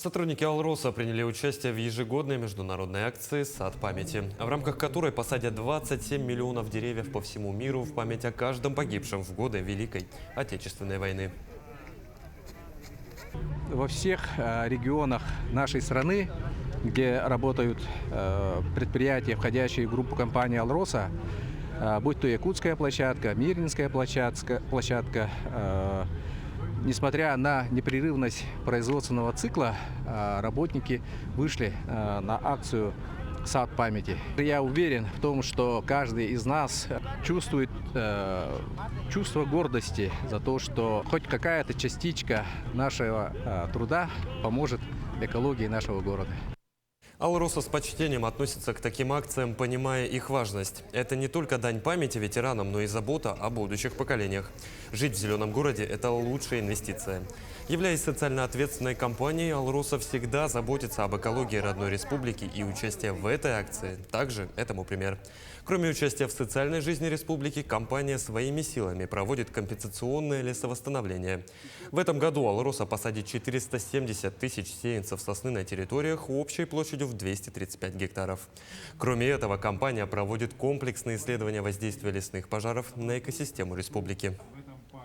Сотрудники Алроса приняли участие в ежегодной международной акции «Сад памяти», в рамках которой посадят 27 миллионов деревьев по всему миру в память о каждом погибшем в годы Великой Отечественной войны. Во всех регионах нашей страны, где работают предприятия, входящие в группу компании «Алроса», будь то якутская площадка, мирнинская площадка, несмотря на непрерывность производственного цикла, работники вышли на акцию «Сад памяти». Я уверен в том, что каждый из нас чувствует чувство гордости за то, что хоть какая-то частичка нашего труда поможет экологии нашего города. Алроса с почтением относится к таким акциям, понимая их важность. Это не только дань памяти ветеранам, но и забота о будущих поколениях. Жить в зеленом городе – это лучшая инвестиция. Являясь социально ответственной компанией, Алроса всегда заботится об экологии родной республики, и участие в этой акции также этому пример. Кроме участия в социальной жизни республики, компания своими силами проводит компенсационное лесовосстановление. В этом году Алроса посадит 470 тысяч сеянцев сосны на территориях общей площадью в 235 гектаров. Кроме этого, компания проводит комплексные исследования воздействия лесных пожаров на экосистему республики.